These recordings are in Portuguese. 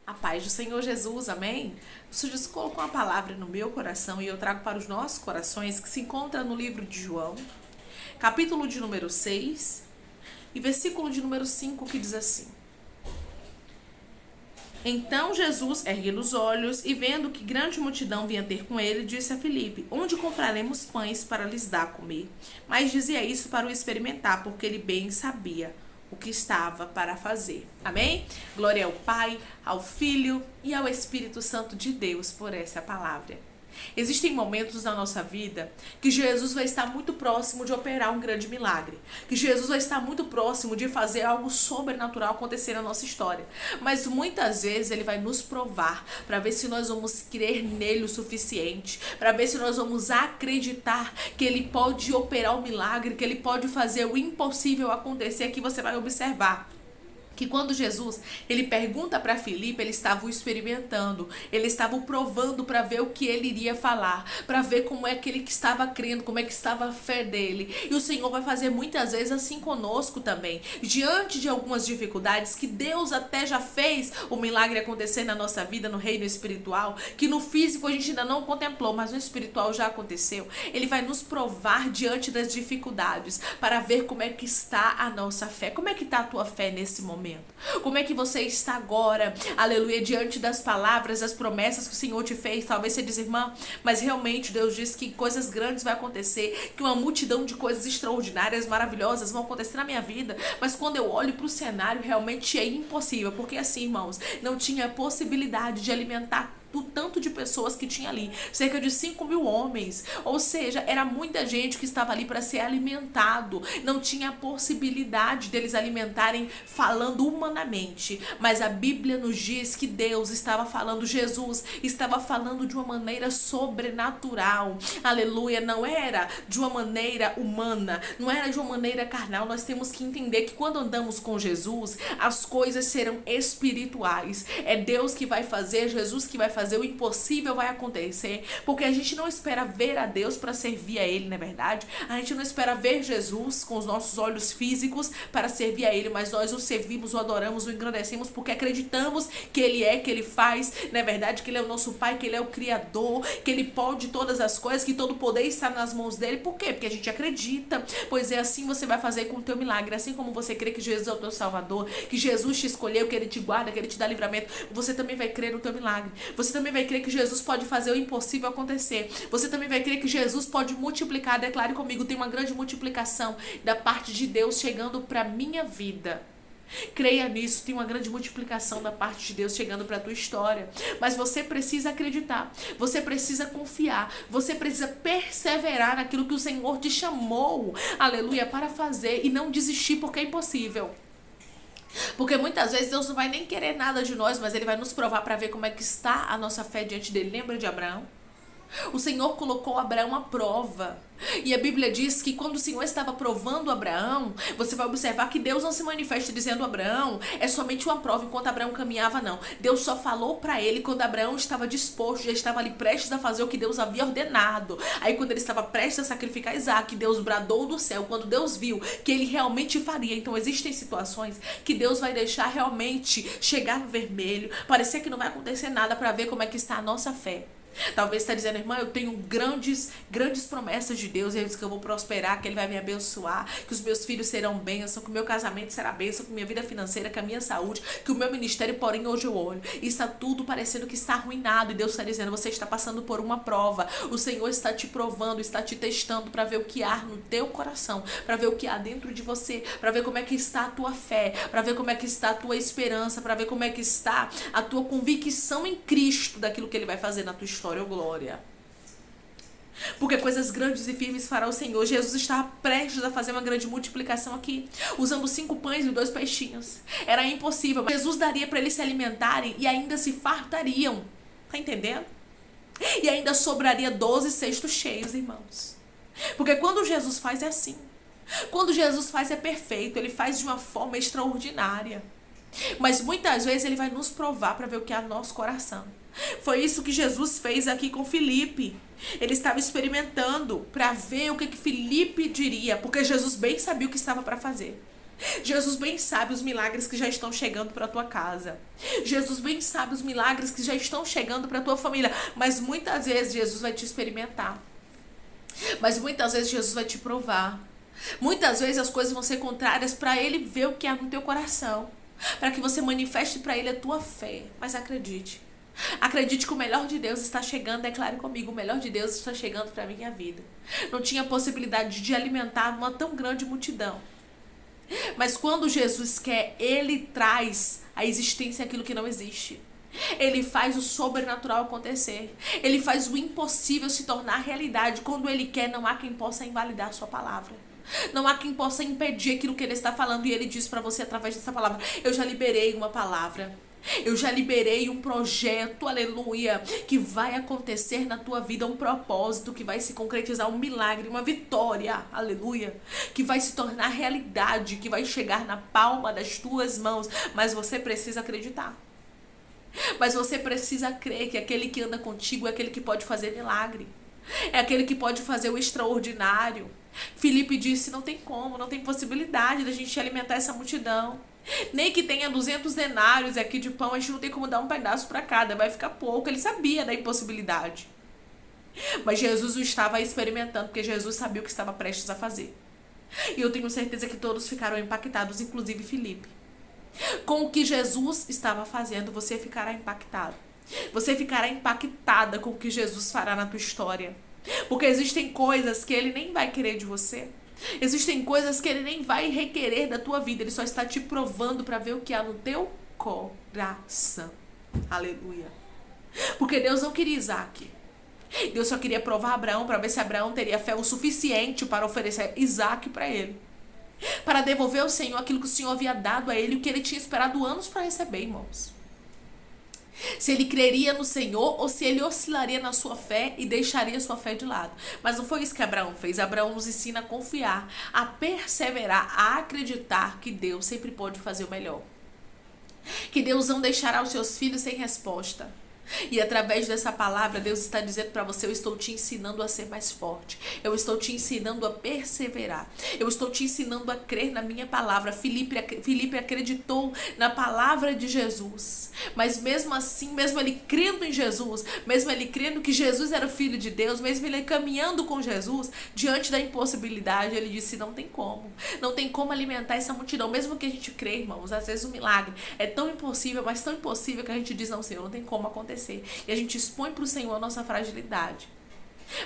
A paz do Senhor Jesus, amém? O Senhor Jesus colocou uma palavra no meu coração e eu trago para os nossos corações, que se encontra no livro de João, capítulo de número 6 e versículo de número 5, que diz assim: Então Jesus, erguendo os olhos e vendo que grande multidão vinha ter com ele, disse a Filipe: Onde compraremos pães para lhes dar a comer? Mas dizia isso para o experimentar, porque ele bem sabia o que estava para fazer. Amém? Glória ao Pai, ao Filho e ao Espírito Santo de Deus por essa palavra. Existem momentos na nossa vida que Jesus vai estar muito próximo de operar um grande milagre, que Jesus vai estar muito próximo de fazer algo sobrenatural acontecer na nossa história, mas muitas vezes ele vai nos provar para ver se nós vamos crer nele o suficiente, para ver se nós vamos acreditar que ele pode operar o milagre, que ele pode fazer o impossível acontecer. Que você vai observar que quando Jesus, ele pergunta para Filipe, ele estava o experimentando, ele estava o provando para ver o que ele iria falar, para ver como é que ele estava crendo, como é que estava a fé dele. E o Senhor vai fazer muitas vezes assim conosco também, diante de algumas dificuldades que Deus até já fez o milagre acontecer na nossa vida, no reino espiritual, que no físico a gente ainda não contemplou, mas no espiritual já aconteceu. Ele vai nos provar diante das dificuldades, para ver como é que está a nossa fé. Como é que está a tua fé nesse momento? Como é que você está agora, aleluia, diante das palavras, das promessas que o Senhor te fez? Talvez você diz: irmã, mas realmente Deus diz que coisas grandes vão acontecer, que uma multidão de coisas extraordinárias, maravilhosas vão acontecer na minha vida, mas quando eu olho para o cenário, realmente é impossível, porque assim, irmãos, não tinha possibilidade de alimentar o tanto de pessoas que tinha ali, cerca de 5.000 homens, ou seja, era muita gente que estava ali para ser alimentado, não tinha possibilidade deles alimentarem falando humanamente, mas a Bíblia nos diz que Deus estava falando, Jesus estava falando de uma maneira sobrenatural, aleluia, não era de uma maneira humana, não era de uma maneira carnal. Nós temos que entender que quando andamos com Jesus, as coisas serão espirituais, é Deus que vai fazer, Jesus que vai fazer, o impossível vai acontecer, porque a gente não espera ver a Deus para servir a Ele, não é verdade? A gente não espera ver Jesus com os nossos olhos físicos para servir a Ele, mas nós o servimos, o adoramos, o engrandecemos, porque acreditamos que Ele é, que Ele faz, não é verdade? Que Ele é o nosso Pai, que Ele é o Criador, que Ele pode todas as coisas, que todo o poder está nas mãos dEle. Por quê? Porque a gente acredita. Pois é, assim você vai fazer com o teu milagre, assim como você crê que Jesus é o teu Salvador, que Jesus te escolheu, que Ele te guarda, que Ele te dá livramento, você também vai crer no teu milagre. Você também vai crer que Jesus pode fazer o impossível acontecer. Você também vai crer que Jesus pode multiplicar. Declare comigo: tem uma grande multiplicação da parte de Deus chegando para minha vida. Creia nisso, tem uma grande multiplicação da parte de Deus chegando para a tua história. Mas você precisa acreditar, você precisa confiar, você precisa perseverar naquilo que o Senhor te chamou, aleluia, para fazer, e não desistir porque é impossível. Porque muitas vezes Deus não vai nem querer nada de nós, mas Ele vai nos provar para ver como é que está a nossa fé diante dEle. Lembra de Abraão? O Senhor colocou Abraão à prova. E a Bíblia diz que quando o Senhor estava provando Abraão, você vai observar que Deus não se manifesta dizendo: Abraão, é somente uma prova, enquanto Abraão caminhava, não. Deus só falou para ele quando Abraão estava disposto, já estava ali prestes a fazer o que Deus havia ordenado. Aí quando ele estava prestes a sacrificar Isaac, Deus bradou do céu, quando Deus viu que ele realmente faria. Então existem situações que Deus vai deixar realmente chegar no vermelho, parecer que não vai acontecer nada, para ver como é que está a nossa fé. Talvez você está dizendo: irmã, eu tenho grandes promessas de Deus, Ele diz que eu vou prosperar, que Ele vai me abençoar, que os meus filhos serão bênção, que o meu casamento será bênção, que minha vida financeira, que a minha saúde, que o meu ministério, porém hoje eu olho e está tudo parecendo que está arruinado, e Deus está dizendo: você está passando por uma prova, o Senhor está te provando, está te testando para ver o que há no teu coração, para ver o que há dentro de você, para ver como é que está a tua fé, para ver como é que está a tua esperança, para ver como é que está a tua convicção em Cristo daquilo que Ele vai fazer na tua história. Ou glória. Porque coisas grandes e firmes fará o Senhor. Jesus estava prestes a fazer uma grande multiplicação aqui, usando 5 pães e 2 peixinhos. Era impossível, mas Jesus daria para eles se alimentarem e ainda se fartariam. Tá entendendo? E ainda sobraria 12 cestos cheios, irmãos. Porque quando Jesus faz é assim. Quando Jesus faz é perfeito, Ele faz de uma forma extraordinária. Mas muitas vezes Ele vai nos provar para ver o que há no nosso coração. Foi isso que Jesus fez aqui com Filipe. Ele estava experimentando para ver o que Filipe diria, porque Jesus bem sabia o que estava para fazer. Jesus bem sabe os milagres que já estão chegando para tua casa. Jesus bem sabe os milagres que já estão chegando para tua família. Mas muitas vezes Jesus vai te experimentar. Mas muitas vezes Jesus vai te provar. Muitas vezes as coisas vão ser contrárias para Ele ver o que há no teu coração. Para que você manifeste para Ele a tua fé. Mas acredite. Acredite que o melhor de Deus está chegando. Declare comigo, o melhor de Deus está chegando para a minha vida. Não tinha possibilidade de alimentar uma tão grande multidão. Mas quando Jesus quer, Ele traz à existência aquilo que não existe. Ele faz o sobrenatural acontecer. Ele faz o impossível se tornar realidade. Quando Ele quer, não há quem possa invalidar a sua palavra. Não há quem possa impedir aquilo que Ele está falando. E Ele diz para você através dessa palavra: eu já liberei uma palavra. Eu já liberei um projeto, aleluia, que vai acontecer na tua vida, um propósito que vai se concretizar, um milagre, uma vitória, aleluia, que vai se tornar realidade, que vai chegar na palma das tuas mãos. Mas você precisa acreditar. Mas você precisa crer que aquele que anda contigo é aquele que pode fazer milagre. É aquele que pode fazer o extraordinário. Filipe disse: não tem como, não tem possibilidade da gente alimentar essa multidão. Nem que tenha 200 denários aqui de pão, a gente não tem como dar um pedaço para cada, vai ficar pouco. Ele sabia da impossibilidade. Mas Jesus o estava experimentando, porque Jesus sabia o que estava prestes a fazer. E eu tenho certeza que todos ficaram impactados, inclusive Filipe. Com o que Jesus estava fazendo, você ficará impactado. Você ficará impactada com o que Jesus fará na tua história. Porque existem coisas que Ele nem vai querer de você. Existem coisas que Ele nem vai requerer da tua vida. Ele só está te provando para ver o que há no teu coração. Aleluia. Porque Deus não queria Isaac. Deus só queria provar Abraão para ver se Abraão teria fé o suficiente para oferecer Isaac para ele. Para devolver ao Senhor aquilo que o Senhor havia dado a ele, o que ele tinha esperado anos para receber, irmãos. Se ele creria no Senhor ou se ele oscilaria na sua fé e deixaria sua fé de lado. Mas não foi isso que Abraão fez. Abraão nos ensina a confiar, a perseverar, a acreditar que Deus sempre pode fazer o melhor. Que Deus não deixará os seus filhos sem resposta. E através dessa palavra, Deus está dizendo para você: eu estou te ensinando a ser mais forte. Eu estou te ensinando a perseverar. Eu estou te ensinando a crer na minha palavra. Filipe acreditou na palavra de Jesus. Mas mesmo assim, mesmo ele crendo em Jesus, mesmo ele crendo que Jesus era o Filho de Deus, mesmo ele caminhando com Jesus, diante da impossibilidade, ele disse: não tem como. Não tem como alimentar essa multidão. Mesmo que a gente crê, irmãos, às vezes o milagre é tão impossível, mas tão impossível que a gente diz: não, Senhor, não tem como acontecer. E a gente expõe para o Senhor a nossa fragilidade.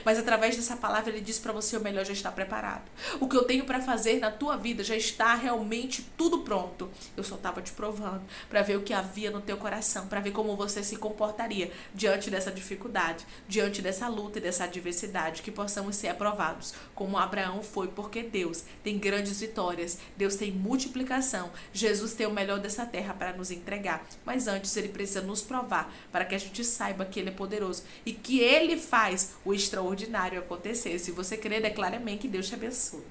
Mas através dessa palavra Ele diz para você: o melhor já está preparado. O que eu tenho para fazer na tua vida já está realmente tudo pronto. Eu só estava te provando para ver o que havia no teu coração, para ver como você se comportaria diante dessa dificuldade, diante dessa luta e dessa adversidade, que possamos ser aprovados como Abraão foi, porque Deus tem grandes vitórias, Deus tem multiplicação, Jesus tem o melhor dessa terra para nos entregar. Mas antes Ele precisa nos provar para que a gente saiba que Ele é poderoso e que Ele faz o extraordinário acontecer. Se você crer, declare amém, que Deus te abençoe.